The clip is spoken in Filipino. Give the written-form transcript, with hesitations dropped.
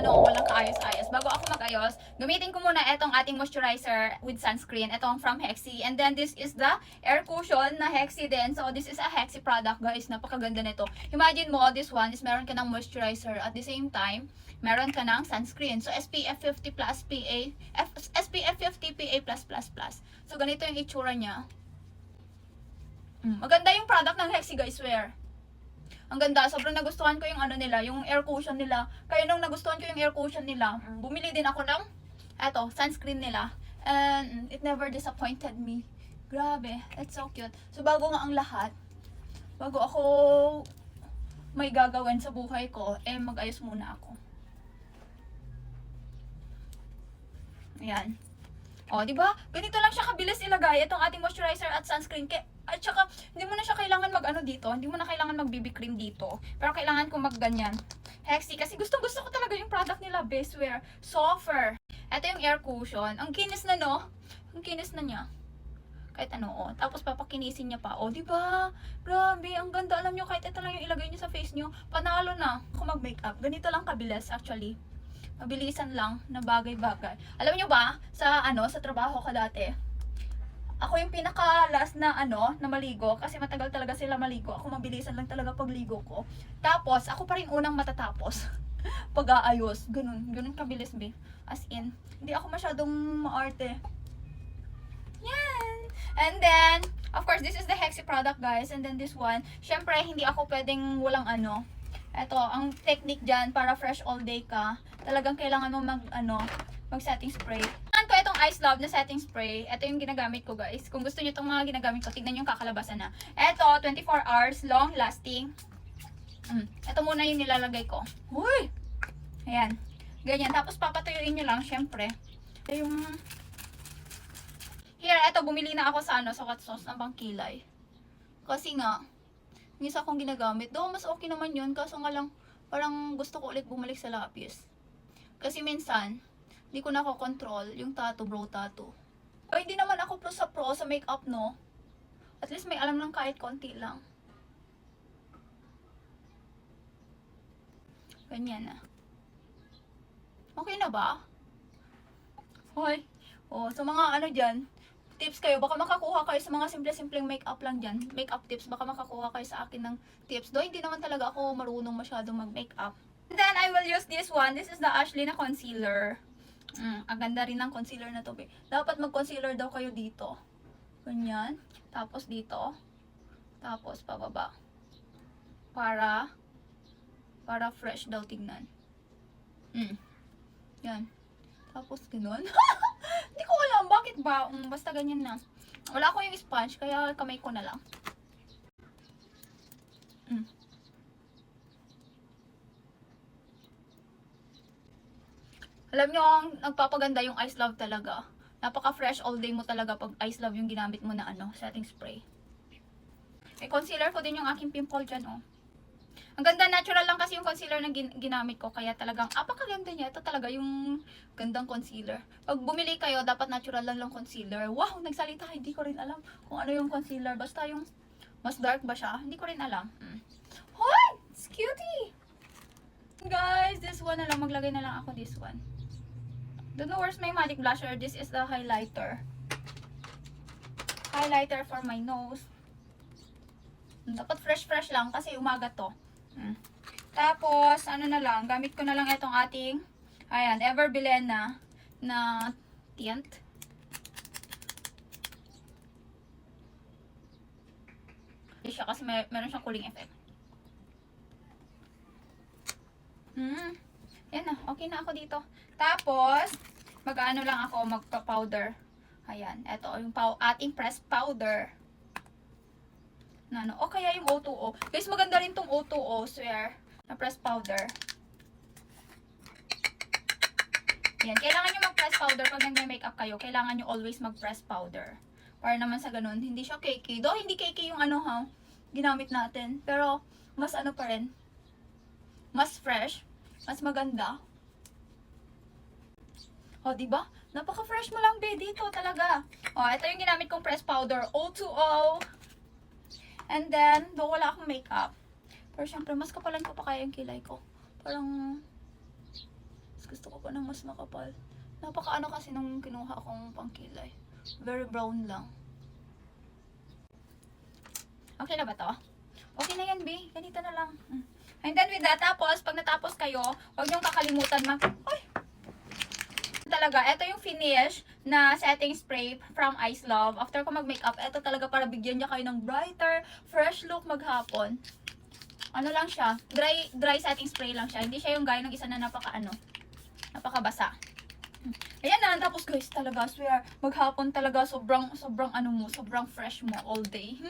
walang kaayos-ayos. Bago ako mag-ayos, gamitin ko muna itong ating moisturizer with sunscreen. Itong from Hexi. And then this is the air cushion na Hexi din. So this is a Hexi product, guys. Napakaganda nito. Imagine mo, this one is meron ka ng moisturizer at the same time, meron ka ng sunscreen. So SPF 50 plus PA, SPF 50 PA+++. So ganito yung itsura niya. Maganda yung product ng Hexi, guys, swear. Ang ganda, sobrang nagustuhan ko yung ano nila, yung air cushion nila. Kaya nung nagustuhan ko yung air cushion nila, bumili din ako ng sunscreen nila. And it never disappointed me. Grabe, it's so cute. So bago nga ang lahat, bago ako may gagawin sa buhay ko, mag-ayos muna ako. Ayan. O, di ba? Ganito lang siya kabilis ilagay itong ating moisturizer at sunscreen. At saka, hindi mo na siya kailangan mag-ano dito. Hindi mo na kailangan mag-BB cream dito. Pero kailangan kong mag-ganyan. Hexi, kasi gustong-gusto ko talaga yung product nila, Bestwear. Softer. Ito yung air cushion. Ang kinis na, no? Ang kinis na niya. Kahit ano, oh. Tapos papakinisin niya pa. Oh, di ba? Grabe, ang ganda. Alam niyo, kahit ito lang yung ilagay niyo sa face niyo, panalo na kung mag-makeup. Ganito lang kabilis, actually. Mabilisan lang na bagay-bagay. Alam niyo ba, sa trabaho ko dati, ako yung pinaka-last na na maligo kasi matagal talaga sila maligo. Ako mabilisan lang talaga pagligo ko. Tapos, ako pa rin unang matatapos pag-aayos. Ganun kabilis, be. As in, hindi ako masyadong maarte. Yan! And then, of course, this is the Hexi product, guys. And then this one, syempre, hindi ako pwedeng walang Ito, ang technique dyan, para fresh all day ka, talagang kailangan mo mag-setting spray. Ko itong Ice Love na setting spray. Ito yung ginagamit ko, guys. Kung gusto niyo itong mga ginagamit ko, tignan niyo yung kakalabasan na. Ito, 24 hours, long lasting. Ito muna yung nilalagay ko. Uy! Ayan. Ganyan. Tapos papatuyuin niyo lang, syempre. Ito yung... Here, ito, bumili na ako sa sa hot sauce ng pangkilay. Kasi nga, yung isa akong ginagamit. Though, mas okay naman yun. Kaso nga lang, parang gusto ko ulit bumalik sa lapis. Kasi minsan, hindi ko nakokontrol yung brow tattoo. Ay, hindi naman ako pro sa makeup, no? At least may alam lang kahit konti lang. Ganyan na. Okay na ba? Hoy. Oh, sa mga dyan, tips kayo, baka makakuha kayo sa mga simple-simpleng makeup lang dyan. Makeup tips, baka makakuha kayo sa akin ng tips. Do, hindi naman talaga ako marunong masyadong mag-makeup. And then, I will use this one. This is the Ashley na concealer. Ang ganda rin ng concealer na to, be. Dapat mag-concealer daw kayo dito. Ganyan. Tapos dito. Tapos pababa. Para fresh daw tignan. Yan. Tapos ganoon. Hindi ko alam bakit ba. Basta ganyan na. Wala ko yung sponge, kaya kamay ko na lang. Alam nyo, ang nagpapaganda yung Ice Love talaga. Napaka-fresh all day mo talaga pag Ice Love yung ginamit mo na setting spray. Concealer ko din yung aking pimple dyan, oh. Ang ganda, natural lang kasi yung concealer na ginamit ko. Kaya talagang, apakaganda niya. Ito talaga yung gandang concealer. Pag bumili kayo, dapat natural lang concealer. Wow, nagsalita. Hindi ko rin alam kung ano yung concealer. Basta yung mas dark ba siya? Hindi ko rin alam. Hoy! It's cutie! Guys, this one na lang. Maglagay na lang ako this one. Don't know where's my magic blusher. This is the highlighter. Highlighter for my nose. Dapat fresh lang kasi umaga to. Tapos, na lang. Gamit ko na lang itong ating, ayan, Ever Bilena na tint. Hindi siya kasi meron siyang cooling effect. Yan na. Okay na ako dito. Tapos, mag-ano lang ako, magpa-powder. Ayan. Ito, yung ating pressed powder. O kaya yung O2O. Guys, maganda rin tong O2O, swear. Na pressed powder. Yan. Kailangan nyo mag-press powder pag nag-makeup kayo. Kailangan nyo always mag-press powder. Para naman sa ganun, hindi siya cakey. Though, hindi cakey yung ginamit natin. Pero, mas pa rin. Mas fresh. Mas maganda. O, diba? Napaka-fresh mo lang, be. Dito talaga. O, ito yung ginamit kong press powder. O2O. And then, doon wala akong makeup. Pero syempre, mas kapalan ko pa kaya yung kilay ko. Parang, ako ng mas makapal. Napaka-ano kasi nung kinuha kong pangkilay. Very brown lang. Okay na ba to? Okay na yan, B. Ganito na lang. And then with that, tapos, pag natapos kayo, huwag niyong kakalimutan Ay! Talaga, ito yung finish na setting spray from Ice Love. After ko mag-makeup, ito talaga para bigyan niya kayo ng brighter, fresh look maghapon. Ano lang siya, dry setting spray lang siya. Hindi siya yung gaya ng isa na napakabasa. Ayan na, tapos guys, talaga, swear, maghapon talaga, sobrang fresh mo all day.